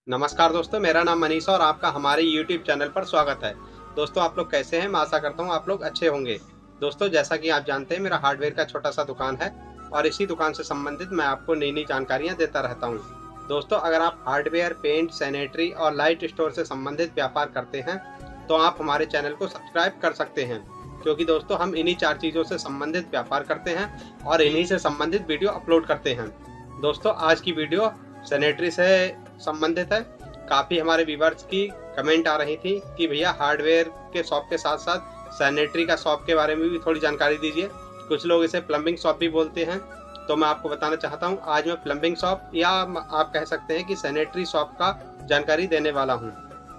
नमस्कार दोस्तों, मेरा नाम मनीष है और आपका हमारे YouTube चैनल पर स्वागत है। दोस्तों, आप लोग कैसे हैं? मैं आशा करता हूँ आप लोग अच्छे होंगे। दोस्तों, जैसा कि आप जानते हैं, मेरा हार्डवेयर का छोटा-सा दुकान है और इसी दुकान से संबंधित मैं आपको नई-नई जानकारियाँ देता रहता हूँ। दोस्तों, अगर आप हार्डवेयर, पेंट, सैनिटरी और लाइट स्टोर से संबंधित व्यापार करते हैं, तो आप हमारे चैनल को सब्सक्राइब कर सकते हैं, क्योंकि दोस्तों हम इन्हीं 4 चीज़ों से संबंधित व्यापार करते हैं और इन्हीं से संबंधित वीडियो अपलोड करते हैं। दोस्तों, आज की वीडियो सैनिटरी से संबंधित है। काफ़ी हमारे व्यूअर्स की कमेंट आ रही थी कि भैया हार्डवेयर के शॉप के साथ-साथ सैनिटरी का शॉप के बारे में भी थोड़ी जानकारी दीजिए। कुछ लोग इसे प्लम्बिंग शॉप भी बोलते हैं, तो मैं आपको बताना चाहता हूँ आज मैं प्लम्बिंग शॉप या आप कह सकते हैं कि सैनिटरी शॉप का जानकारी देने वाला हूँ।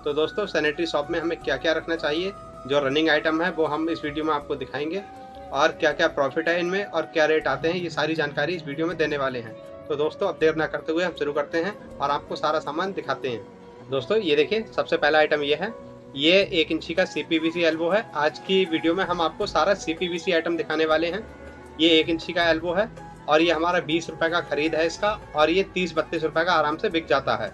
तो दोस्तों, सैनिटरी शॉप में हमें क्या-क्या रखना चाहिए, जो रनिंग आइटम है वो हम इस वीडियो में आपको दिखाएँगे और क्या-क्या प्रॉफ़िट है इनमें और क्या रेट आते हैं, ये सारी जानकारी इस वीडियो में देने वाले हैं। तो दोस्तों, अब देर ना करते हुए हम शुरू करते हैं और आपको सारा सामान दिखाते हैं। दोस्तों, ये देखिए, सबसे पहला आइटम ये है। ये 1 इंची का सीपीवीसी एल्बो है। आज की वीडियो में हम आपको सारा सीपीवीसी आइटम दिखाने वाले हैं। ये 1 इंची का एल्बो है और ये हमारा 20 रुपए का खरीद है इसका और ये 30-32 रुपए का आराम से बिक जाता है।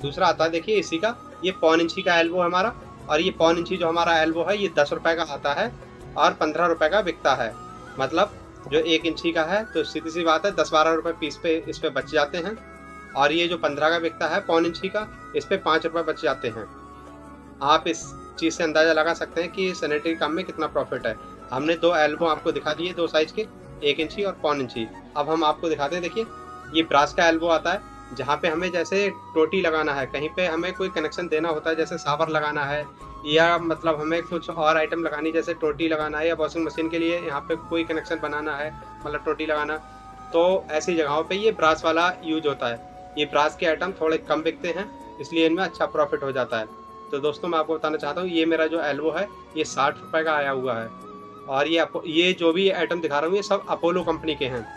दूसरा आता है, देखिए इसी का, ये पौन इंची का एल्बो है हमारा और ये पौन इंची जो हमारा एल्बो है ये 10 रुपए का आता है और 15 रुपए का बिकता है। मतलब जो 1 इंची का है तो सीधी-सी बात है 10-12 रुपए पीस पे इस पे बच जाते हैं और ये जो 15 का बिकता है पौन इंची का, इस पे 5 रुपए बच जाते हैं। आप इस चीज़ से अंदाज़ा लगा सकते हैं कि सैनिटरी काम में कितना प्रॉफ़िट है। हमने 2 एल्बो आपको दिखा दिए 2 साइज़ के, 1 इंची और पौन इंची। अब हम आपको दिखाते हैं, देखिए ये ब्रास का एल्बो आता है, जहाँ पे हमें जैसे टोटी लगाना है, कहीं पे हमें कोई कनेक्शन देना होता है, जैसे शावर लगाना है या मतलब हमें कुछ और आइटम लगानी, जैसे टोटी लगाना है या वॉशिंग मशीन के लिए यहाँ पे कोई कनेक्शन बनाना है, मतलब टोटी लगाना, तो ऐसी जगहों पे ये ब्रास वाला यूज़ होता है। ये ब्रास के आइटम थोड़े कम बिकते हैं, इसलिए इनमें अच्छा प्रॉफ़िट हो जाता है। तो दोस्तों, मैं आपको बताना चाहता हूँ, ये मेरा जो एल्बो है ये 60 रुपए का आया हुआ है और ये जो भी आइटम दिखा रहा हूँ ये सब अपोलो कंपनी के हैं।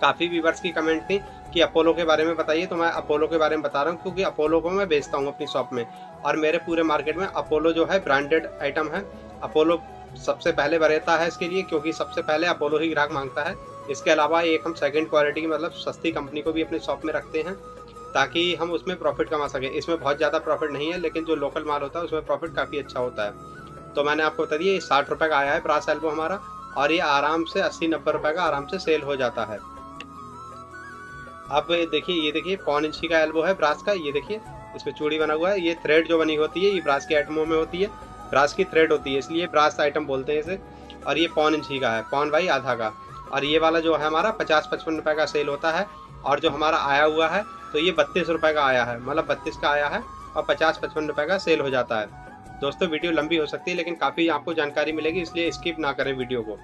काफ़ी व्यूअर्स की कमेंट थी कि अपोलो के बारे में बताइए, तो मैं अपोलो के बारे में बता रहा हूँ, क्योंकि अपोलो को मैं बेचता हूँ अपनी शॉप में और मेरे पूरे मार्केट में अपोलो जो है ब्रांडेड आइटम है। अपोलो सबसे पहले रहता है इसके लिए, क्योंकि सबसे पहले अपोलो ही ग्राहक मांगता है। इसके अलावा एक हम सेकंड क्वालिटी की मतलब सस्ती कंपनी को भी अपनी शॉप में रखते हैं, ताकि हम उसमें प्रॉफ़िट कमा सकें। इसमें बहुत ज़्यादा प्रॉफ़िट नहीं है, लेकिन जो लोकल माल होता है उसमें प्रॉफ़िट काफ़ी अच्छा होता है। तो मैंने आपको बता दिया, ये 60 रुपए का आया है ब्रास एल्बो हमारा और ये आराम से 80-90 रुपए का आराम से सेल हो जाता है। आप ये देखिए पौन इंची का एल्बो है ब्रास का, ये देखिए इसमें चूड़ी बना हुआ है। ये थ्रेड जो बनी होती है ये ब्रास के आइटमों में होती है, ब्रास की थ्रेड होती है, इसलिए ब्रास आइटम बोलते हैं इसे। और ये पौन इंची का है, पौन बाई आधा का। और ये वाला जो है हमारा 50-55 रुपए का सेल होता है और जो हमारा आया हुआ है तो ये 32 रुपए का आया है, मतलब 32 का आया है और 50-55 रुपए का सेल हो जाता है। दोस्तों, वीडियो लंबी हो सकती है लेकिन काफ़ी आपको जानकारी मिलेगी, इसलिए स्किप ना करें वीडियो को।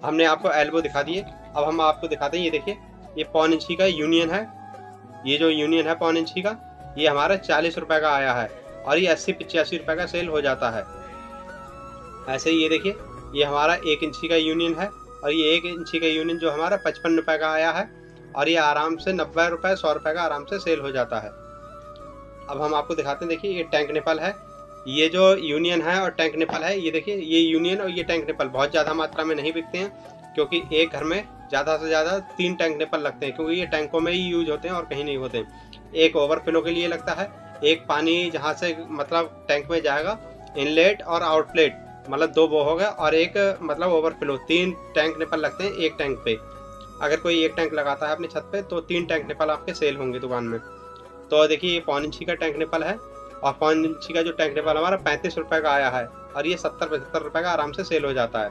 हमने आपको एल्बो दिखा दिए, अब हम आपको दिखाते हैं, ये देखिए ये पौन इंची का यूनियन है। ये जो यूनियन है पौन इंची का, ये हमारा 40 रुपए का आया है और ये 80-85 रुपए का सेल हो जाता है। ऐसे ही ये देखिए, ये हमारा 1 इंची का यूनियन है और ये 1 इंची का यूनियन जो हमारा 55 रुपए का आया है और ये आराम से 90 रुपए 100 रुपए का आराम से सेल हो जाता है। अब हम आपको दिखाते हैं, देखिए ये टैंक निपल है। ये जो यूनियन है और टैंक निपल है, ये देखिए ये यूनियन और ये टैंक निपल बहुत ज़्यादा मात्रा में नहीं बिकते हैं, क्योंकि एक घर में ज़्यादा से ज़्यादा 3 टैंक निपल लगते हैं, क्योंकि ये टैंकों में ही यूज होते हैं और कहीं नहीं होते। एक ओवरफ्लो के लिए लगता है, एक पानी जहाँ से मतलब टैंक में जाएगा, इनलेट और आउटलेट, मतलब 2 वो हो गया, और एक मतलब ओवरफ्लो, 3 टैंक निपल लगते हैं एक टैंक पे। अगर कोई एक टैंक लगाता है अपनी छत पे तो 3 टैंक निपल आपके सेल होंगे दुकान में। तो देखिए ये पौन इंची का टैंक निपल है और पौन इंची का जो टैंक निपल हमारा 35 रुपए का आया है और ये 70-75 रुपए का आराम से सेल हो जाता है।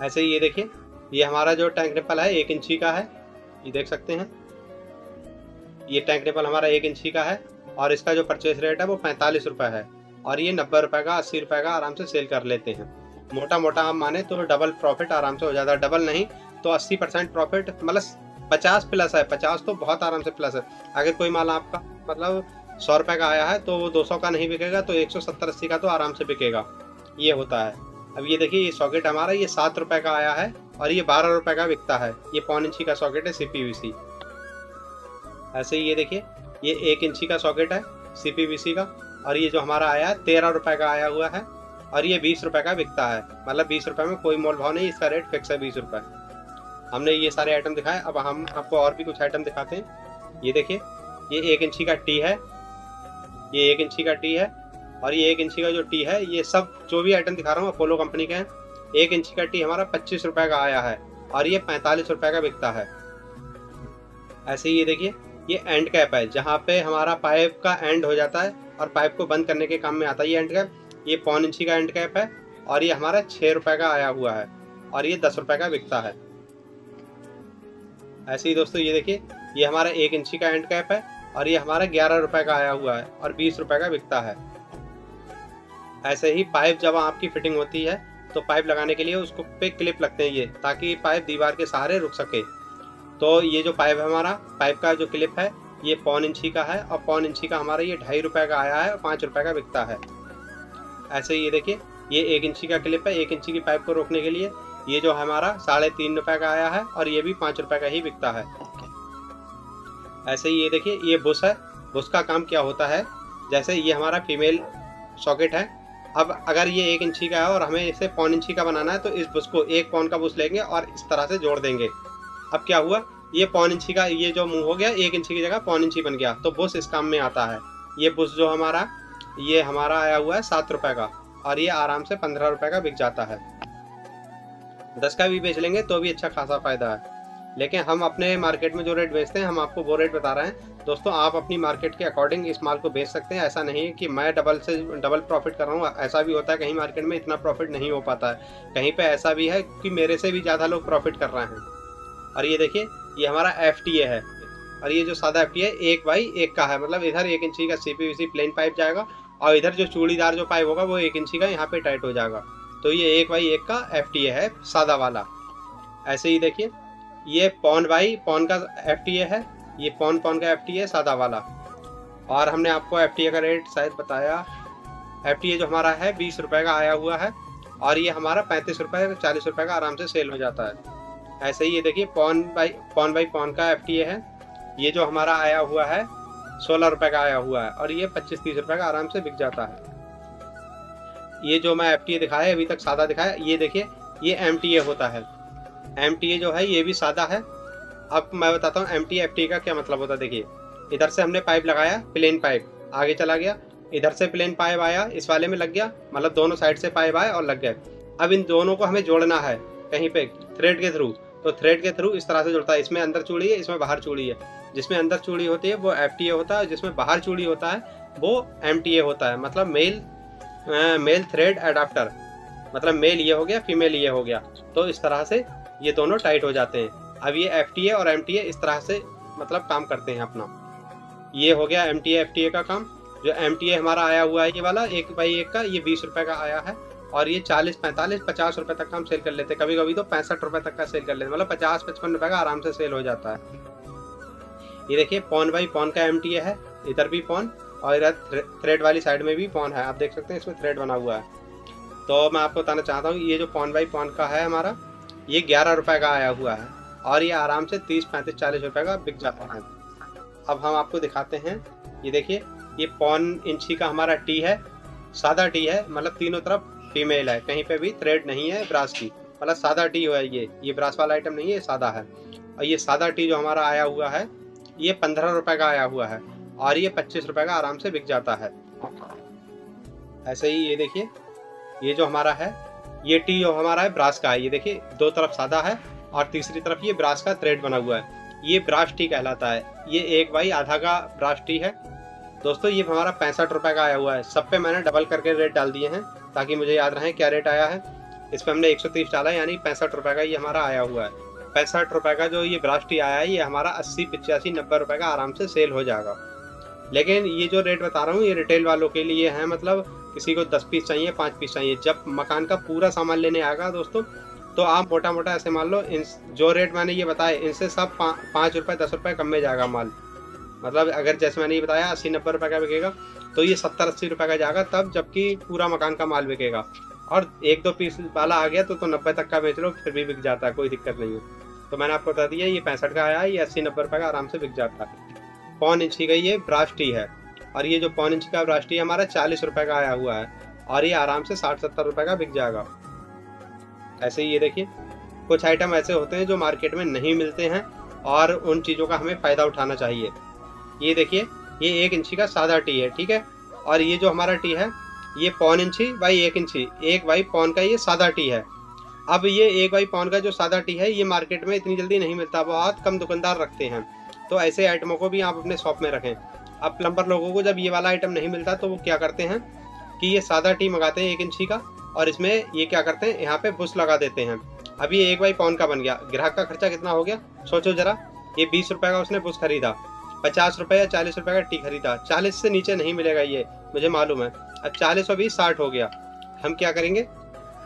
ऐसे ही ये देखिए, ये हमारा जो टैंक निपल है 1 इंची का है, ये देख सकते हैं। ये टैंक निपल हमारा 1 इंची का है और इसका जो परचेस रेट है वो 45 रुपए है और ये 90 रुपए का 80 रुपए का आराम से सेल कर लेते हैं। मोटा मोटा हम माने तो डबल प्रॉफिट आराम से हो जाता है, डबल नहीं तो 80% प्रॉफिट, मतलब 50 प्लस है, 50 तो बहुत आराम से प्लस है। अगर कोई माल आपका मतलब 100 रुपए का आया है तो वो 200 का नहीं बिकेगा, तो 170-80 का तो आराम से बिकेगा, ये होता है। अब ये देखिए, ये सॉकेट हमारा ये 7 रुपए का आया है और ये 12 रुपए का बिकता है। ये पौन इंची का सॉकेट है सीपीवीसी। ऐसे ही ये देखिए, ये 1 इंची का सॉकेट है सीपीवीसी का और ये जो हमारा आया है 13 रुपए का आया हुआ है और ये 20 रुपए का बिकता है, मतलब 20 रुपए में कोई मोल भाव नहीं, इसका रेट फिक्स है 20 रुपए। हमने ये सारे आइटम दिखाए, अब हम आपको और भी कुछ आइटम दिखाते हैं। ये देखिए, ये 1 इंची का टी है, ये 1 इंची का टी है, और ये 1 इंची का जो टी है, ये सब जो भी आइटम दिखा रहा हूँ अपोलो कंपनी के हैं। 1 इंची का टी हमारा 25 रुपए का आया है और ये 45 रुपए का बिकता है। ऐसे ही ये देखिए, ये एंड कैप है, जहाँ पे हमारा पाइप का एंड हो जाता है और पाइप को बंद करने के काम में आता है ये एंड कैप। ये 1.25 इंची का एंड कैप है और ये हमारा 6 रुपए का आया हुआ है और ये 10 रुपए का बिकता है। ऐसे ही दोस्तों ये देखिए, ये हमारा 1 इंची का एंड कैप है और ये हमारा 11 रुपए का आया हुआ है और 20 रुपए का बिकता है। ऐसे ही पाइप जब आपकी फिटिंग होती है तो पाइप लगाने के लिए उसको पे क्लिप लगते हैं ये, ताकि पाइप दीवार के सहारे रुक सके। तो ये जो पाइप है हमारा, पाइप का जो क्लिप है ये 1.25 इंची का है और 1.25 इंची का हमारा ये 2.5 रुपए का आया है और 5 रुपए का बिकता है। ऐसे ही ये देखिए, ये 1 इंची का क्लिप है 1 इंची की पाइप को रोकने के लिए, ये जो हमारा 3.5 रुपए का आया है और ये भी 5 रुपए का ही बिकता है। ऐसे ही ये देखिए, ये बुश है। बुश का काम क्या होता है, जैसे ये हमारा फीमेल सॉकेट है। अब अगर ये 1 इंची का है और हमें इसे 1.25 इंची का बनाना है तो इस बुश को 1 पौन का बुश लेंगे और इस तरह से जोड़ देंगे। अब क्या हुआ, ये 1.25 इंची का ये जो मुंह हो गया 1 इंची की जगह 1.25 इंची बन गया, तो बुश इस काम में आता है। ये बुश जो हमारा, ये हमारा आया हुआ है 7 रुपए का और ये आराम से 15 रुपए का बिक जाता है। 10 का भी बेच लेंगे तो भी अच्छा खासा फायदा है। लेकिन हम अपने मार्केट में जो रेट बेचते हैं हम आपको वो रेट बता रहे हैं। दोस्तों आप अपनी मार्केट के अकॉर्डिंग इस माल को बेच सकते हैं। ऐसा नहीं है कि मैं डबल से डबल प्रॉफिट कर रहा हूँ, ऐसा भी होता है कहीं मार्केट में इतना प्रॉफिट नहीं हो पाता है, कहीं पे ऐसा भी है कि मेरे से भी ज़्यादा लोग प्रॉफिट कर रहे हैं। और ये देखिए, ये हमारा FTA है और ये जो सादा FTA 1x1 का है, मतलब इधर 1 इंची का CPVC प्लेन पाइप जाएगा और इधर जो चूड़ीदार जो पाइप होगा वो 1 इंची का यहाँ पे टाइट हो जाएगा। तो ये 1x1 का FTA है, सादा वाला। ऐसे ही देखिए, ये पौन का FTA है, ये पौन का FTA है सादा वाला। और हमने आपको FTA का रेट शायद बताया। FTA जो हमारा है 20 रुपए का आया हुआ है और ये हमारा 35 रुपए 40 रुपए का आराम से सेल हो जाता है। ऐसे ही ये देखिए, पौन का FTA है, ये जो हमारा आया हुआ है 16 रुपए का आया हुआ है और ये 25-30 रुपए का आराम से बिक जाता है। ये जो मैं FTA दिखाया अभी तक सादा दिखाया, ये देखिए ये MTA होता है। MTA जो है ये भी सादा है। अब मैं बताता हूँ MTA FTA का क्या मतलब होता है। देखिए, इधर से हमने पाइप लगाया, प्लेन पाइप आगे चला गया, इधर से प्लेन पाइप आया इस वाले में लग गया, मतलब दोनों साइड से पाइप आए और लग गए। अब इन दोनों को हमें जोड़ना है कहीं पे थ्रेड के थ्रू, तो थ्रेड के थ्रू इस तरह से जुड़ता है। इसमें अंदर चूड़ी है, इसमें बाहर चूड़ी है। जिसमें अंदर चूड़ी होती है वो FTA होता है, जिसमें बाहर चूड़ी होता है वो MTA होता है, मतलब मेल थ्रेड एडाप्टर। मतलब मेल ये हो गया, फीमेल ये हो गया, तो इस तरह से ये दोनों टाइट हो जाते हैं। अब ये FTA और MTA इस तरह से मतलब काम करते हैं अपना। ये हो गया MTA FTA का काम। जो MTA हमारा आया हुआ है ये वाला 1x1 का, ये 20 रुपए का आया है और ये 40, 45, 50 रुपए तक का हम सेल कर लेते हैं। कभी कभी तो 65 रुपए तक का सेल कर लेते हैं, मतलब 50-55 रुपए का आराम से सेल हो जाता है। ये देखिए, पौन का MTA है, इधर भी पौन और इधर थ्रेड वाली साइड में भी पौन है। आप देख सकते हैं इसमें थ्रेड बना हुआ है। तो मैं आपको बताना चाहता हूँ, ये जो पौन का है हमारा, ये 11 रुपए का आया हुआ है और ये आराम से 30, 35, 40 रुपए का बिक जाता है। अब हम आपको दिखाते हैं, ये देखिए, ये 1.25 इंची का हमारा टी है, सादा टी है, मतलब तीनों तरफ फीमेल है, कहीं पे भी थ्रेड नहीं है ब्रास की, मतलब सादा टी है। ये ब्रास वाला आइटम नहीं है, ये सादा है। और ये सादा टी जो हमारा आया हुआ है ये 15 रुपए का आया हुआ है और ये 25 रुपए का आराम से बिक जाता है। ऐसे ही ये देखिए, ये जो हमारा है ये टी जो हमारा है ब्रास का है। ये देखिए, दो तरफ सादा है और तीसरी तरफ ये ब्रास का थ्रेड बना हुआ है, ये ब्रास टी कहलाता है। ये 1x1/2 का ब्रास टी है। दोस्तों ये हमारा 65 रुपए का आया हुआ है। सब पे मैंने डबल करके रेट डाल दिए हैं ताकि मुझे याद रहे क्या रेट आया है। इस पर हमने 130 डाला, यानी 65 रुपए का ये हमारा आया हुआ है। 65 रुपए का जो ये ब्रास टी आया है ये हमारा 80, 85, 90 रुपए का आराम से सेल हो जाएगा। लेकिन ये जो रेट बता रहा हूँ ये रिटेल वालों के लिए है, मतलब किसी को 10 पीस चाहिए, 5 पीस चाहिए। जब मकान का पूरा सामान लेने आएगा दोस्तों, तो आप मोटा मोटा ऐसे मान लो, इन जो रेट मैंने ये बताए इनसे सब 5 रुपए 10 रुपए कम में जाएगा माल। मतलब अगर जैसे मैंने ये बताया 80-90 रुपए का बिकेगा तो ये 70-80 रुपए का जाएगा तब, जबकि पूरा मकान का माल बिकेगा। और 1-2 पीस वाला आ गया तो 90 तक का बेच लो, फिर भी बिक जाता है, कोई दिक्कत नहीं है। तो मैंने आपको बता दिया ये 65 का आया है, ये 80-90 रुपए का आराम से बिक जाता है। 1.25 इंची का ये ब्रास टी है और ये जो 1.25 इंची का ब्रास टी हमारा 40 रुपए का आया हुआ है और ये आराम से 60-70 रुपए का बिक जाएगा। ऐसे ही ये देखिए, कुछ आइटम ऐसे होते हैं जो मार्केट में नहीं मिलते हैं और उन चीज़ों का हमें फ़ायदा उठाना चाहिए। ये देखिए, ये 1 इंची का सादा टी है, ठीक है। और ये जो हमारा टी है ये 1.25 इंची बाई 1 इंची, 1 बाई 1.25 का ये सादा टी है। अब ये 1 बाई 1.25 का जो सादा टी है ये मार्केट में इतनी जल्दी नहीं मिलता, बहुत कम दुकानदार रखते हैं। तो ऐसे आइटमों को भी आप अपने शॉप में रखें। अब प्लम्बर लोगों को जब ये वाला आइटम नहीं मिलता तो वो क्या करते हैं कि ये सादा टी मंगाते हैं 1 इंची का, और इसमें ये क्या करते हैं यहाँ पे बुश लगा देते हैं। अब ये 1 बाई 1.25 का बन गया। ग्राहक का खर्चा कितना हो गया सोचो जरा। ये 20 रुपये का उसने बुश खरीदा, 50 रुपये या 40 रुपये का टी खरीदा, 40 से नीचे नहीं मिलेगा ये मुझे मालूम है। अब 40 और 20 60 हो गया। हम क्या करेंगे,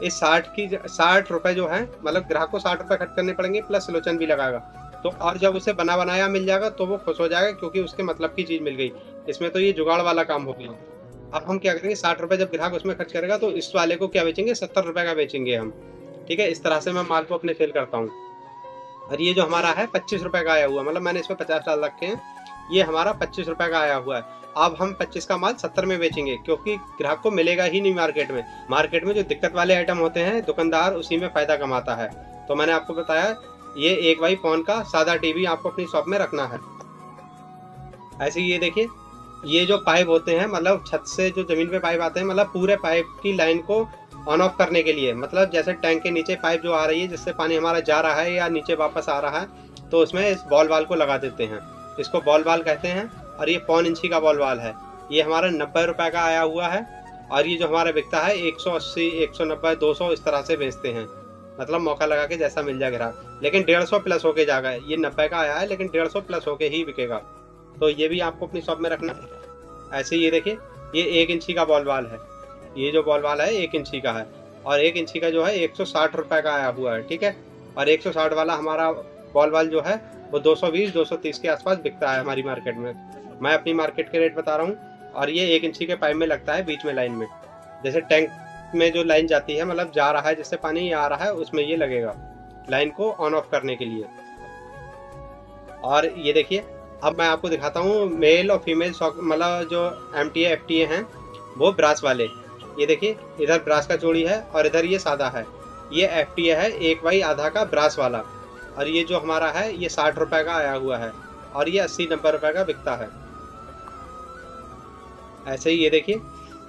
इस 60 रुपये जो है, मतलब ग्राहक को 60 रुपये खर्च करने पड़ेंगे प्लस लोचन भी लगाएगा। तो और जब उसे बना बनाया मिल जाएगा तो वो खुश हो जाएगा, क्योंकि उसके मतलब की चीज़ मिल गई। इसमें तो ये जुगाड़ वाला काम हो गया। अब हम क्या करेंगे, 60 रुपये जब ग्राहक उसमें खर्च करेगा तो इस वाले को क्या बेचेंगे, 70 रुपये का बेचेंगे हम, ठीक है। इस तरह से मैं माल को अपने सेल करता हूँ। और ये जो हमारा है 25 रुपये का आया हुआ, मतलब मैंने इसमें 50 डाल रखे हैं, ये हमारा 25 रुपये का आया हुआ है। अब हम 25 का माल 70 में बेचेंगे, क्योंकि ग्राहक को मिलेगा ही नहीं मार्केट में। मार्केट में जो दिक्कत वाले आइटम होते हैं दुकानदार उसी में फ़ायदा कमाता है। तो मैंने आपको बताया ये 1 बाई 1.25 का सादा टीवी आपको अपनी शॉप में रखना है। ऐसे ही ये देखिए, ये जो पाइप होते हैं, मतलब छत से जो ज़मीन पे पाइप आते हैं, मतलब पूरे पाइप की लाइन को ऑन ऑफ करने के लिए, मतलब जैसे टैंक के नीचे पाइप जो आ रही है जिससे पानी हमारा जा रहा है या नीचे वापस आ रहा है, तो उसमें इस बॉल वाल को लगा देते हैं। इसको बॉल वाल कहते हैं। और ये 1.25 इंची का बॉल वाल है। ये हमारा 90 रुपये का आया हुआ है। और ये जो हमारा बिकता है 180, 190, 200 इस तरह से बेचते हैं, मतलब मौका लगा के जैसा मिल जाए ग्राहक। लेकिन 150 प्लस होके जाएगा। ये 90 का आया है लेकिन 150 प्लस होके ही बिकेगा। तो ये भी आपको अपनी शॉप में रखना है। ऐसे ये देखिए, ये 1 इंची का बॉल वाल है। ये जो बॉल वाल है 1 इंची का है, और 1 इंची का जो है 160 रुपये का आया हुआ है, ठीक है। और 160 वाला हमारा बॉल वाल जो है वो 220, 230 के आसपास बिकता है हमारी मार्केट में। मैं अपनी मार्केट के रेट बता रहा हूँ। और ये 1 इंची के पाइप में लगता है बीच में लाइन में, जैसे टैंक में जो लाइन जाती है, मतलब जा रहा है जिससे पानी आ रहा है, उसमें ये लगेगा लाइन को ऑन ऑफ करने के लिए। और ये देखिए, अब मैं आपको दिखाता हूँ मेल और फीमेल सॉक, मतलब जो MTA FTA हैं वो ब्रास वाले। ये देखिए, इधर ब्रास का जोड़ी है और इधर ये सादा है। ये FTA है 1 बाई आधा का ब्रास वाला। और ये जो हमारा है ये 60 रुपये का आया हुआ है, और ये 80-90 रुपये का बिकता है। ऐसे ही ये देखिए,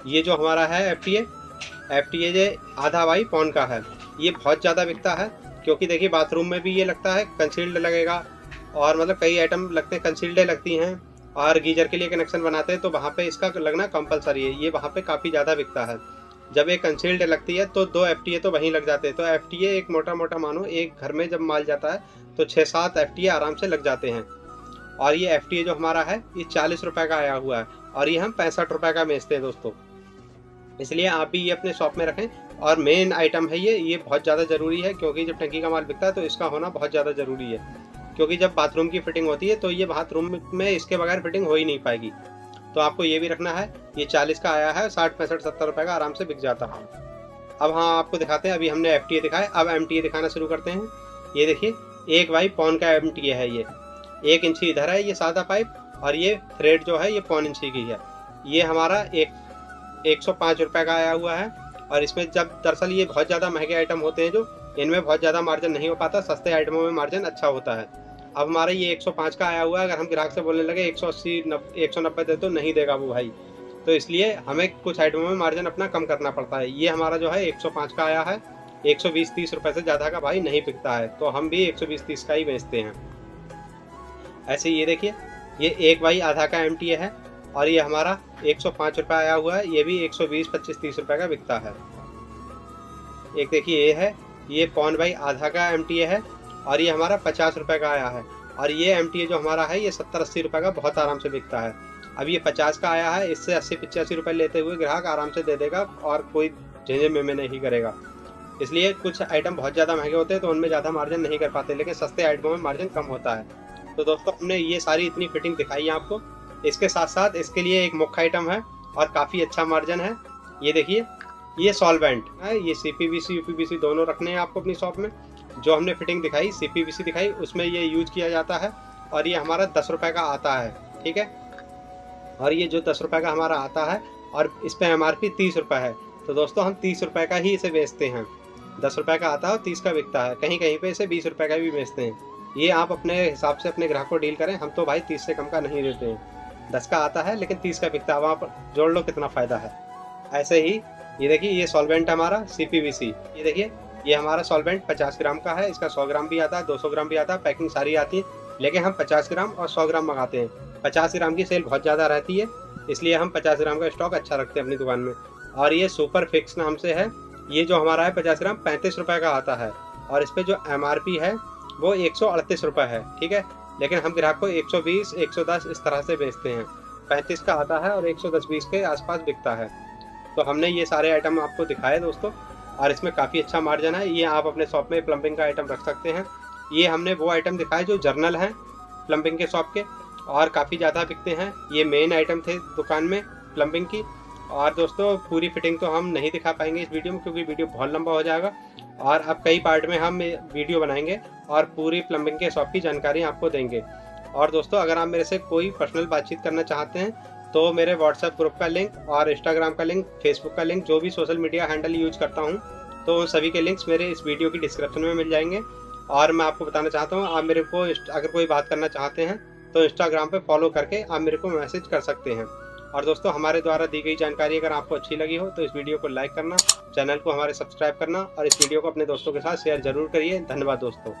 ये जो हमारा है FTA जो आधा बाई 1.25 का है, ये बहुत ज़्यादा बिकता है। क्योंकि देखिए बाथरूम में भी ये लगता है, कंसील्ड लगेगा, और मतलब कई आइटम लगते हैं, कंसील्डें लगती हैं, और गीजर के लिए कनेक्शन बनाते हैं तो वहाँ पे इसका लगना कंपलसरी है। ये वहाँ पे काफ़ी ज़्यादा बिकता है। जब एक कंसील्ड लगती है तो 2 FTA तो वहीं लग जाते हैं। तो FTA एक मोटा मोटा मानो एक घर में जब माल जाता है तो 6-7 FTA आराम से लग जाते हैं। और ये FTA जो हमारा है ये 40 रुपये का आया हुआ है, और ये हम 65 रुपये का बेचते हैं दोस्तों। इसलिए आप भी ये अपने शॉप में रखें। और मेन आइटम है ये बहुत ज़्यादा ज़रूरी है, क्योंकि जब टंकी का माल बिकता है तो इसका होना बहुत ज़्यादा ज़रूरी है। क्योंकि जब बाथरूम की फिटिंग होती है तो ये बाथरूम में इसके बगैर फिटिंग हो ही नहीं पाएगी। तो आपको ये भी रखना है। ये 40 का आया है, 60, 65, 70 रुपये का आराम से बिक जाता है। अब हाँ, आपको दिखाते हैं। अभी हमने FTA दिखाया, अब MTA दिखाना शुरू करते हैं। ये देखिए, 1 बाई 1.25 का MTA है। ये 1 इंची इधर है ये सादा पाइप, और ये थ्रेड जो है ये 1.25 इंची की है। ये हमारा 105 रुपये का आया हुआ है। और इसमें जब दरअसल ये बहुत ज़्यादा महंगे आइटम होते हैं, जो इनमें बहुत ज़्यादा मार्जिन नहीं हो पाता, सस्ते आइटमों में मार्जिन अच्छा होता है। अब हमारा ये 105 का आया हुआ है। अगर हम ग्राहक से बोलने लगे 180, 190 दे तो नहीं देगा वो भाई। तो इसलिए हमें कुछ आइटमों में मार्जिन अपना कम करना पड़ता है। ये हमारा जो है 105 का आया है, 120-30 रुपये से ज़्यादा का भाई नहीं बिकता है, तो हम भी 120-30 का ही बेचते हैं। ऐसे ये देखिए, ये 1 बाई आधा का MTA है, और ये हमारा 105 रुपये आया हुआ है। ये भी 120, 25, 30 रुपये का बिकता है। एक देखिए ये है, ये 1.25 बाई आधा का MTA है, और ये हमारा 50 रुपये का आया है। और ये MTA जो हमारा है ये 70-80 रुपये का बहुत आराम से बिकता है। अब ये 50 का आया है, इससे 80-85 रुपये लेते हुए ग्राहक आराम से दे देगा, और कोई झेझे में नहीं करेगा। इसलिए कुछ आइटम बहुत ज़्यादा महंगे होते हैं तो उनमें ज़्यादा मार्जिन नहीं कर पाते, लेकिन सस्ते आइटमों में मार्जिन कम होता है। तो दोस्तों, हमने ये सारी इतनी फिटिंग दिखाई है आपको। इसके साथ साथ इसके लिए एक मुख्य आइटम है और काफ़ी अच्छा मार्जिन है। ये देखिए, ये सॉल्वेंट है। ये CPVC UPVC दोनों रखने हैं आपको अपनी शॉप में। जो हमने फिटिंग दिखाई, CPVC दिखाई, उसमें ये यूज किया जाता है। और ये हमारा 10 रुपये का आता है, ठीक है। और ये जो 10 रुपये का हमारा आता है, और इस पर MRP 30 रुपये है। तो दोस्तों, हम 30 रुपये का ही इसे बेचते हैं। 10 रुपये का आता है और 30 का बिकता है। कहीं कहीं पे इसे 20 रुपये का भी बेचते हैं। ये आप अपने हिसाब से अपने ग्राहक को डील करें। हम तो भाई 30 से कम का नहीं देते हैं। 10 का आता है लेकिन 30 का बिकता है, वहाँ पर जोड़ लो कितना फ़ायदा है। ऐसे ही ये देखिए ये सॉल्वेंट हमारा CPVC, ये देखिए ये हमारा सॉल्वेंट 50 ग्राम का है, इसका 100 ग्राम भी आता है, 200 ग्राम भी आता है, पैकिंग सारी आती है, लेकिन हम 50 ग्राम और 100 ग्राम मंगाते हैं। 50 ग्राम की सेल बहुत ज़्यादा रहती है, इसलिए हम 50 ग्राम का स्टॉक अच्छा रखते हैं अपनी दुकान में। और ये सुपर फिक्स नाम से है, ये जो हमारा है 50 ग्राम 35 रुपये का आता है, और इस पर जो MRP है वो 138 रुपये है, ठीक है। लेकिन हम ग्राहक को 120, 110 इस तरह से बेचते हैं। 35 का आता है और 110-120 के आसपास बिकता है। तो हमने ये सारे आइटम आपको दिखाए दोस्तों, और इसमें काफ़ी अच्छा मार्जिन है। ये आप अपने शॉप में प्लम्बिंग का आइटम रख सकते हैं। ये हमने वो आइटम दिखाए जो जर्नल हैं प्लम्बिंग के शॉप के, और काफ़ी ज़्यादा बिकते हैं। ये मेन आइटम थे दुकान में प्लम्बिंग की। और दोस्तों पूरी फिटिंग तो हम नहीं दिखा पाएंगे इस वीडियो में, क्योंकि वीडियो बहुत लंबा हो जाएगा, और अब कई पार्ट में हम वीडियो बनाएंगे और पूरी प्लम्बिंग के शॉप की जानकारी आपको देंगे। और दोस्तों अगर आप मेरे से कोई पर्सनल बातचीत करना चाहते हैं तो मेरे व्हाट्सएप ग्रुप का लिंक और इंस्टाग्राम का लिंक, फेसबुक का लिंक, जो भी सोशल मीडिया हैंडल यूज करता हूँ, तो उन सभी के लिंक्स मेरे इस वीडियो की डिस्क्रिप्शन में मिल जाएंगे। और मैं आपको बताना चाहता हूँ, आप मेरे को अगर कोई बात करना चाहते हैं तो इंस्टाग्राम पे फॉलो करके आप मेरे को मैसेज कर सकते हैं। और दोस्तों हमारे द्वारा दी गई जानकारी अगर आपको अच्छी लगी हो तो इस वीडियो को लाइक करना, चैनल को हमारे सब्सक्राइब करना, और इस वीडियो को अपने दोस्तों के साथ शेयर जरूर करिए। धन्यवाद दोस्तों।